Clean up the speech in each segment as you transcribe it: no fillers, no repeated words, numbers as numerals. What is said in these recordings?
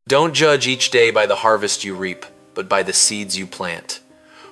Don't judge each day by the harvest you reap, but by the seeds you plant.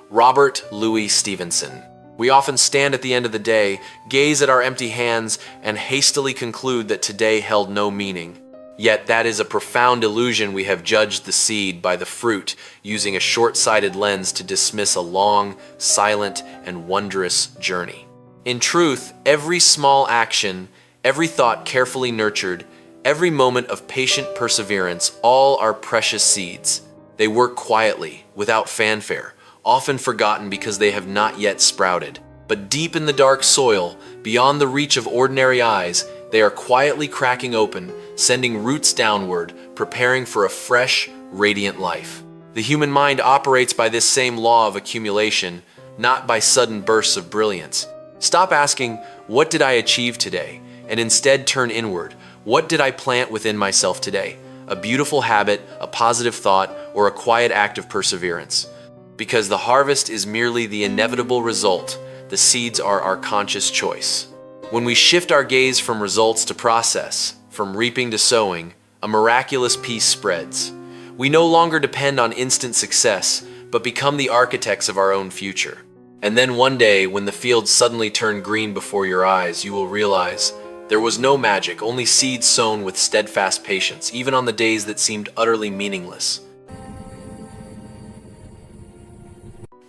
Robert Louis Stevenson. We often stand at the end of the day, gaze at our empty hands, and hastily conclude that today held no meaning. Yet that is a profound illusion. We have judged the seed by the fruit, using a short-sighted lens to dismiss a long, silent, and wondrous journey. In truth, every small action, every thought carefully nurtured, every moment of patient perseverance, all are precious seeds. They work quietly, without fanfare, often forgotten because they have not yet sprouted. But deep in the dark soil, beyond the reach of ordinary eyes, they are quietly cracking open, sending roots downward, preparing for a fresh, radiant life. The human mind operates by this same law of accumulation, not by sudden bursts of brilliance. Stop asking, "What did I achieve today?" and instead turn inward. What did I plant within myself today? A beautiful habit, a positive thought, or a quiet act of perseverance? Because the harvest is merely the inevitable result, the seeds are our conscious choice. When we shift our gaze from results to process, from reaping to sowing, a miraculous peace spreads. We no longer depend on instant success, but become the architects of our own future. And then one day, when the fields suddenly turn green before your eyes, you will realize there was no magic, only seeds sown with steadfast patience, even on the days that seemed utterly meaningless.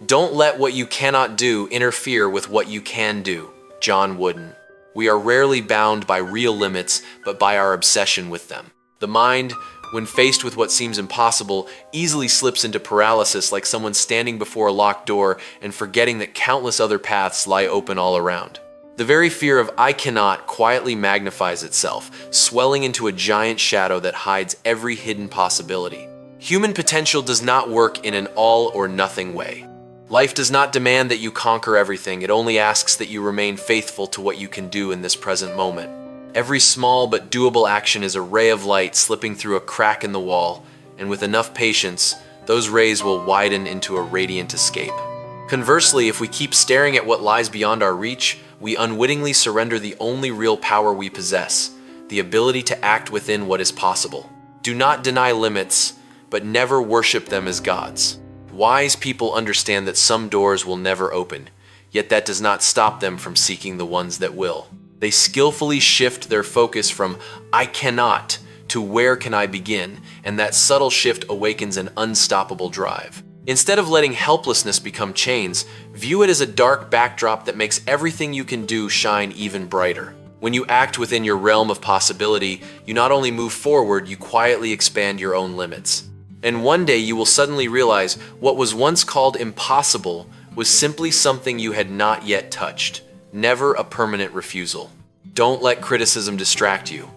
Don't let what you cannot do interfere with what you can do. John Wooden. We are rarely bound by real limits, but by our obsession with them. The mind, when faced with what seems impossible, easily slips into paralysis, like someone standing before a locked door and forgetting that countless other paths lie open all around. The very fear of "I cannot" quietly magnifies itself, swelling into a giant shadow that hides every hidden possibility. Human potential does not work in an all or nothing way. Life does not demand that you conquer everything. It only asks that you remain faithful to what you can do in this present moment. Every small but doable action is a ray of light slipping through a crack in the wall, and with enough patience, those rays will widen into a radiant escape. Conversely, if we keep staring at what lies beyond our reach, we unwittingly surrender the only real power we possess, the ability to act within what is possible. Do not deny limits, but never worship them as gods. Wise people understand that some doors will never open, yet that does not stop them from seeking the ones that will. They skillfully shift their focus from "I cannot" to "Where can I begin?" and that subtle shift awakens an unstoppable drive. Instead of letting helplessness become chains, view it as a dark backdrop that makes everything you can do shine even brighter. When you act within your realm of possibility, you not only move forward, you quietly expand your own limits. And one day you will suddenly realize what was once called impossible was simply something you had not yet touched, never a permanent refusal. Don't let criticism distract you.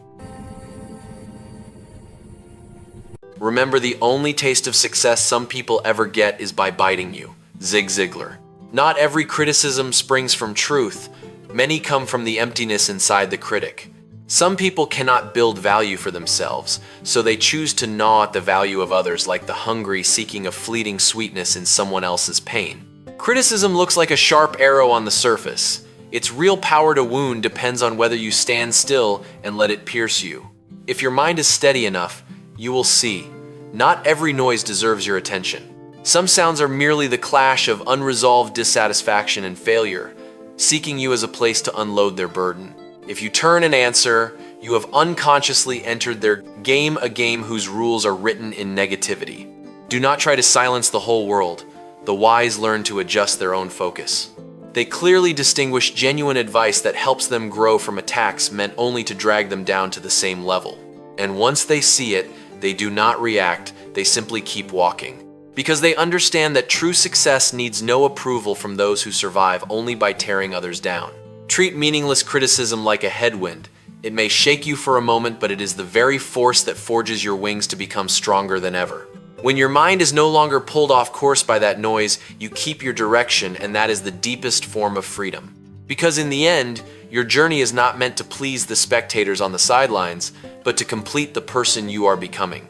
Remember, the only taste of success some people ever get is by biting you. Zig Ziglar. Not every criticism springs from truth. Many come from the emptiness inside the critic. Some people cannot build value for themselves, so they choose to gnaw at the value of others, like the hungry seeking a fleeting sweetness in someone else's pain. Criticism looks like a sharp arrow on the surface. Its real power to wound depends on whether you stand still and let it pierce you. If your mind is steady enough, you will see. Not every noise deserves your attention. Some sounds are merely the clash of unresolved dissatisfaction and failure, seeking you as a place to unload their burden. If you turn and answer, you have unconsciously entered their game, a game whose rules are written in negativity. Do not try to silence the whole world. The wise learn to adjust their own focus. They clearly distinguish genuine advice that helps them grow from attacks meant only to drag them down to the same level. And once they see it, they do not react, they simply keep walking. Because they understand that true success needs no approval from those who survive only by tearing others down. Treat meaningless criticism like a headwind. It may shake you for a moment, but it is the very force that forges your wings to become stronger than ever. When your mind is no longer pulled off course by that noise, you keep your direction, and that is the deepest form of freedom. Because in the end, your journey is not meant to please the spectators on the sidelines, but to complete the person you are becoming.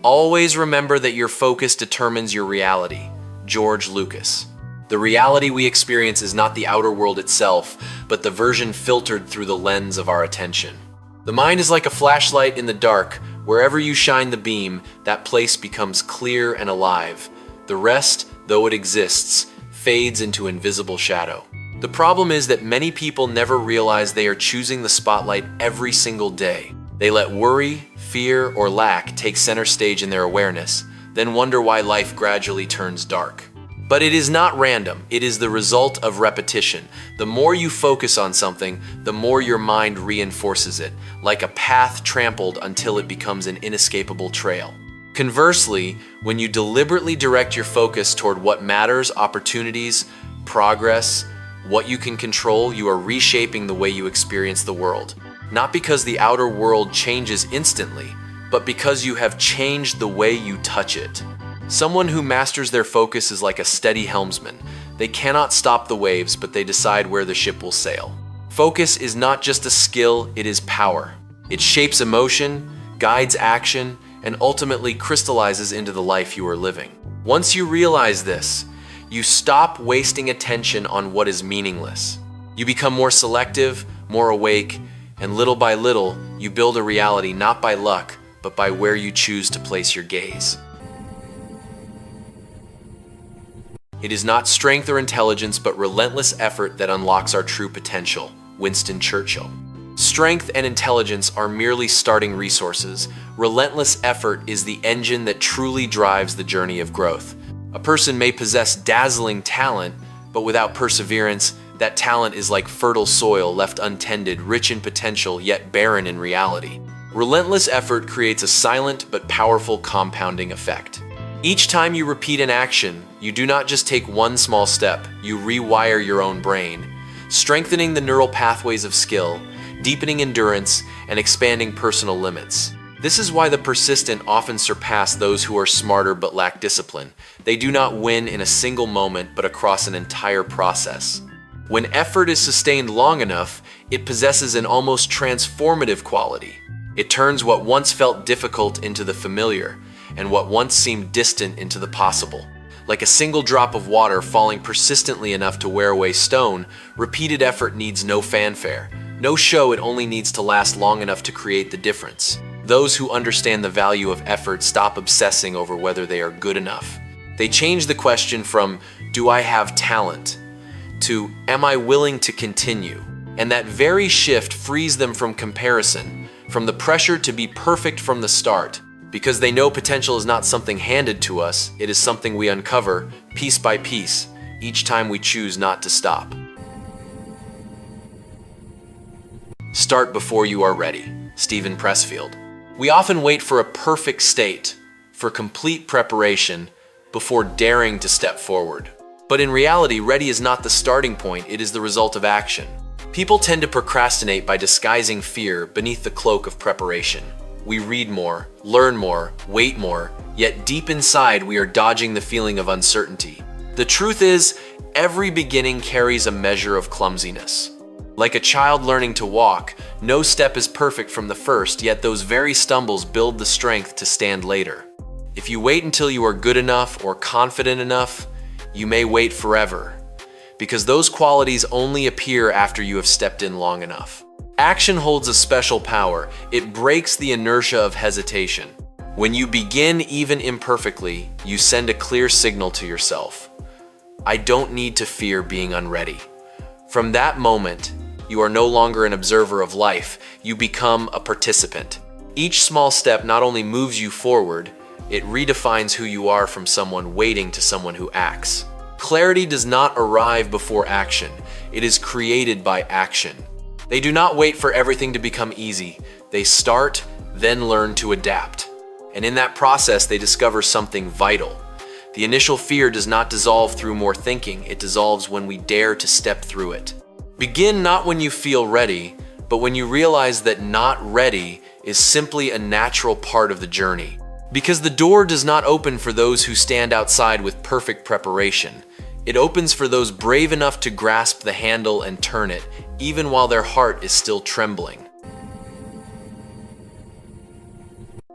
Always remember that your focus determines your reality. George Lucas. The reality we experience is not the outer world itself, but the version filtered through the lens of our attention. The mind is like a flashlight in the dark. Wherever you shine the beam, that place becomes clear and alive. The rest, though it exists, fades into invisible shadow. The problem is that many people never realize they are choosing the spotlight every single day. They let worry, fear, or lack take center stage in their awareness, then wonder why life gradually turns dark. But it is not random, it is the result of repetition. The more you focus on something, the more your mind reinforces it, like a path trampled until it becomes an inescapable trail. Conversely, when you deliberately direct your focus toward what matters, opportunities, progress, what you can control, you are reshaping the way you experience the world. Not because the outer world changes instantly, but because you have changed the way you touch it. Someone who masters their focus is like a steady helmsman. They cannot stop the waves, but they decide where the ship will sail. Focus is not just a skill, it is power. It shapes emotion, guides action, and ultimately crystallizes into the life you are living. Once you realize this, you stop wasting attention on what is meaningless. You become more selective, more awake, and little by little, you build a reality not by luck, but by where you choose to place your gaze. It is not strength or intelligence, but relentless effort that unlocks our true potential. Winston Churchill. Strength and intelligence are merely starting resources. Relentless effort is the engine that truly drives the journey of growth. A person may possess dazzling talent, but without perseverance, that talent is like fertile soil left untended, rich in potential, yet barren in reality. Relentless effort creates a silent but powerful compounding effect. Each time you repeat an action, you do not just take one small step, you rewire your own brain, strengthening the neural pathways of skill, deepening endurance, and expanding personal limits. This is why the persistent often surpass those who are smarter but lack discipline. They do not win in a single moment, but across an entire process. When effort is sustained long enough, it possesses an almost transformative quality. It turns what once felt difficult into the familiar, and what once seemed distant into the possible. Like a single drop of water falling persistently enough to wear away stone, repeated effort needs no fanfare, no show. It only needs to last long enough to create the difference. Those who understand the value of effort stop obsessing over whether they are good enough. They change the question from, "Do I have talent?" to, "Am I willing to continue?" And that very shift frees them from comparison, from the pressure to be perfect from the start. Because they know potential is not something handed to us, it is something we uncover, piece by piece, each time we choose not to stop. Start before you are ready. Stephen Pressfield. We often wait for a perfect state, for complete preparation, before daring to step forward. But in reality, ready is not the starting point, it is the result of action. People tend to procrastinate by disguising fear beneath the cloak of preparation. We read more, learn more, wait more, yet deep inside we are dodging the feeling of uncertainty. The truth is, every beginning carries a measure of clumsiness. Like a child learning to walk, no step is perfect from the first, yet those very stumbles build the strength to stand later. If you wait until you are good enough or confident enough, you may wait forever, because those qualities only appear after you have stepped in long enough. Action holds a special power. It breaks the inertia of hesitation. When you begin even imperfectly, you send a clear signal to yourself. I don't need to fear being unready. From that moment, you are no longer an observer of life. You become a participant. Each small step not only moves you forward, it redefines who you are from someone waiting to someone who acts. Clarity does not arrive before action. It is created by action. They do not wait for everything to become easy. They start, then learn to adapt. And in that process, they discover something vital. The initial fear does not dissolve through more thinking. It dissolves when we dare to step through it. Begin not when you feel ready, but when you realize that not ready is simply a natural part of the journey. Because the door does not open for those who stand outside with perfect preparation. It opens for those brave enough to grasp the handle and turn it, even while their heart is still trembling.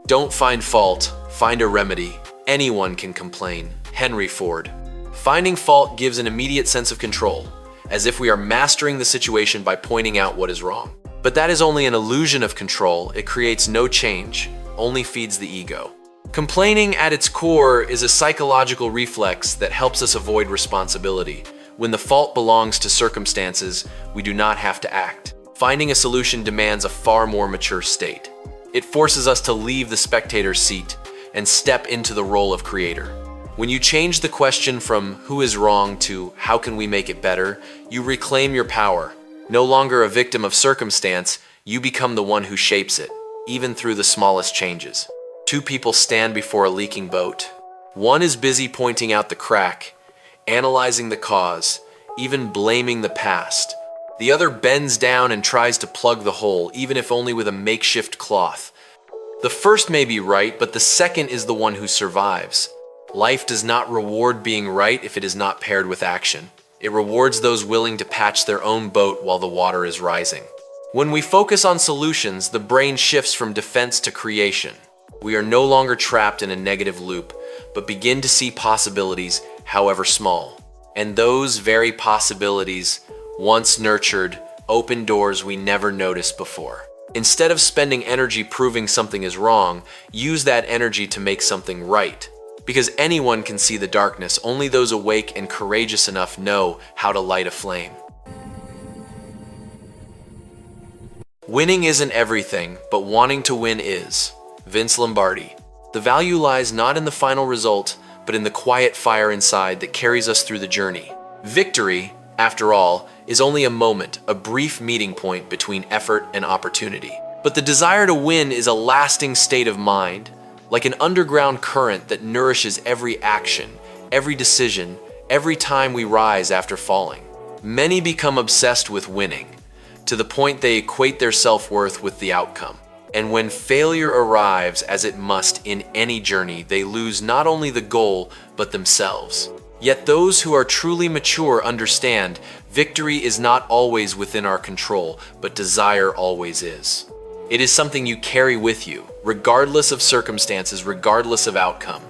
Don't find fault, find a remedy. Anyone can complain. Henry Ford. Finding fault gives an immediate sense of control, as if we are mastering the situation by pointing out what is wrong. But that is only an illusion of control. It creates no change, only feeds the ego. Complaining at its core is a psychological reflex that helps us avoid responsibility. When the fault belongs to circumstances, we do not have to act. Finding a solution demands a far more mature state. It forces us to leave the spectator's seat and step into the role of creator. When you change the question from who is wrong to how can we make it better, you reclaim your power. No longer a victim of circumstance, you become the one who shapes it, even through the smallest changes. Two people stand before a leaking boat. One is busy pointing out the crack, analyzing the cause, even blaming the past. The other bends down and tries to plug the hole, even if only with a makeshift cloth. The first may be right, but the second is the one who survives. Life does not reward being right if it is not paired with action. It rewards those willing to patch their own boat while the water is rising. When we focus on solutions, the brain shifts from defense to creation. We are no longer trapped in a negative loop, but begin to see possibilities, however small. And those very possibilities, once nurtured, open doors we never noticed before. Instead of spending energy proving something is wrong, use that energy to make something right. Because anyone can see the darkness, only those awake and courageous enough know how to light a flame. Winning isn't everything, but wanting to win is. Vince Lombardi. The value lies not in the final result, but in the quiet fire inside that carries us through the journey. Victory, after all, is only a moment, a brief meeting point between effort and opportunity. But the desire to win is a lasting state of mind, like an underground current that nourishes every action, every decision, every time we rise after falling. Many become obsessed with winning, to the point they equate their self-worth with the outcome. And when failure arrives, as it must in any journey, they lose not only the goal, but themselves. Yet those who are truly mature understand victory is not always within our control, but desire always is. It is something you carry with you, regardless of circumstances, regardless of outcome.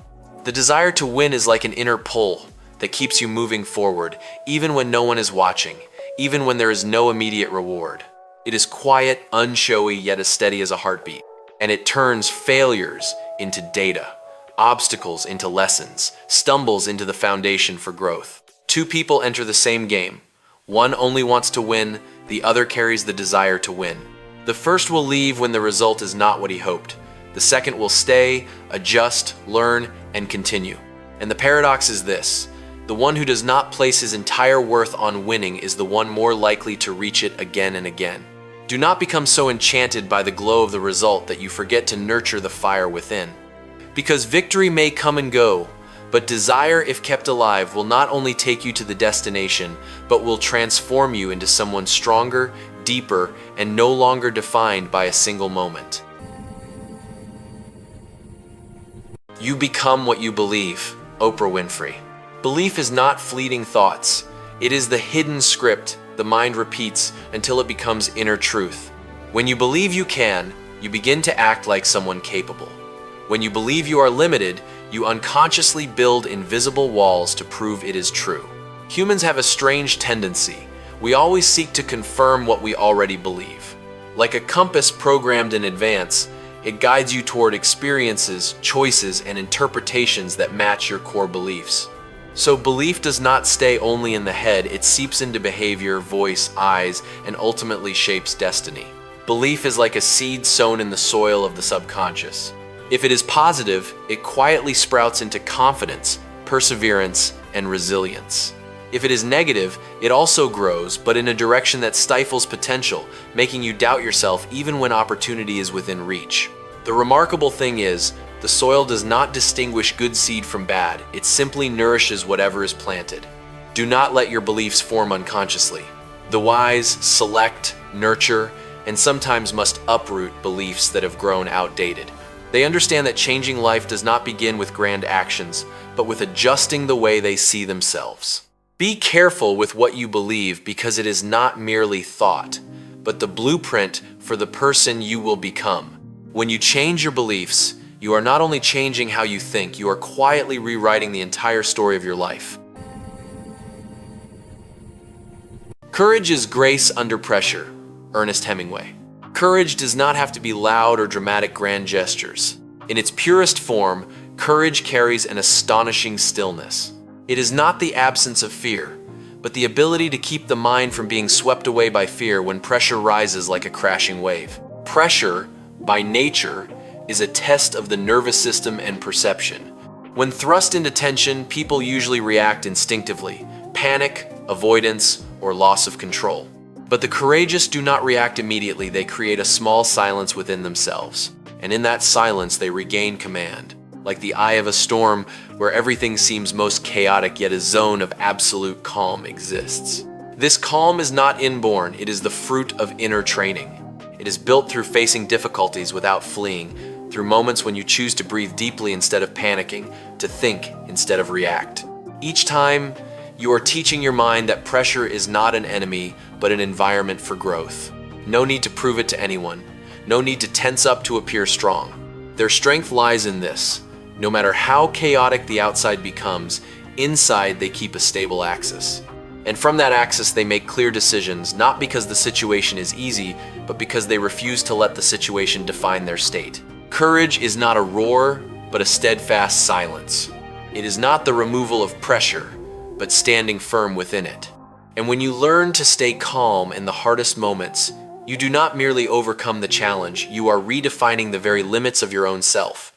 The desire to win is like an inner pull that keeps you moving forward, even when no one is watching, even when there is no immediate reward. It is quiet, unshowy, yet as steady as a heartbeat. And it turns failures into data, obstacles into lessons, stumbles into the foundation for growth. Two people enter the same game. One only wants to win, the other carries the desire to win. The first will leave when the result is not what he hoped. The second will stay, adjust, learn, and continue. And the paradox is this: the one who does not place his entire worth on winning is the one more likely to reach it again and again. Do not become so enchanted by the glow of the result that you forget to nurture the fire within. Because victory may come and go, but desire, if kept alive, will not only take you to the destination, but will transform you into someone stronger, deeper, and no longer defined by a single moment. You become what you believe. Oprah Winfrey. Belief is not fleeting thoughts. It is the hidden script the mind repeats until it becomes inner truth. When you believe you can, you begin to act like someone capable. When you believe you are limited, you unconsciously build invisible walls to prove it is true. Humans have a strange tendency. We always seek to confirm what we already believe. Like a compass programmed in advance, it guides you toward experiences, choices, and interpretations that match your core beliefs. So belief does not stay only in the head, it seeps into behavior, voice, eyes, and ultimately shapes destiny. Belief is like a seed sown in the soil of the subconscious. If it is positive, it quietly sprouts into confidence, perseverance, and resilience. If it is negative, it also grows, but in a direction that stifles potential, making you doubt yourself even when opportunity is within reach. The remarkable thing is, the soil does not distinguish good seed from bad, it simply nourishes whatever is planted. Do not let your beliefs form unconsciously. The wise select, nurture, and sometimes must uproot beliefs that have grown outdated. They understand that changing life does not begin with grand actions, but with adjusting the way they see themselves. Be careful with what you believe because it is not merely thought, but the blueprint for the person you will become. When you change your beliefs, you are not only changing how you think, you are quietly rewriting the entire story of your life. Courage is grace under pressure. Ernest Hemingway. Courage does not have to be loud or dramatic grand gestures. In its purest form, courage carries an astonishing stillness. It is not the absence of fear, but the ability to keep the mind from being swept away by fear when pressure rises like a crashing wave. Pressure, by nature, is a test of the nervous system and perception. When thrust into tension, people usually react instinctively: panic, avoidance, or loss of control. But the courageous do not react immediately. They create a small silence within themselves. And in that silence, they regain command. Like the eye of a storm where everything seems most chaotic, yet a zone of absolute calm exists. This calm is not inborn. It is the fruit of inner training. It is built through facing difficulties without fleeing, through moments when you choose to breathe deeply instead of panicking, to think instead of react. Each time, you are teaching your mind that pressure is not an enemy, but an environment for growth. No need to prove it to anyone. No need to tense up to appear strong. Their strength lies in this: no matter how chaotic the outside becomes, inside they keep a stable axis. And from that axis they make clear decisions, not because the situation is easy, but because they refuse to let the situation define their state. Courage is not a roar, but a steadfast silence. It is not the removal of pressure, but standing firm within it. And when you learn to stay calm in the hardest moments, you do not merely overcome the challenge, you are redefining the very limits of your own self.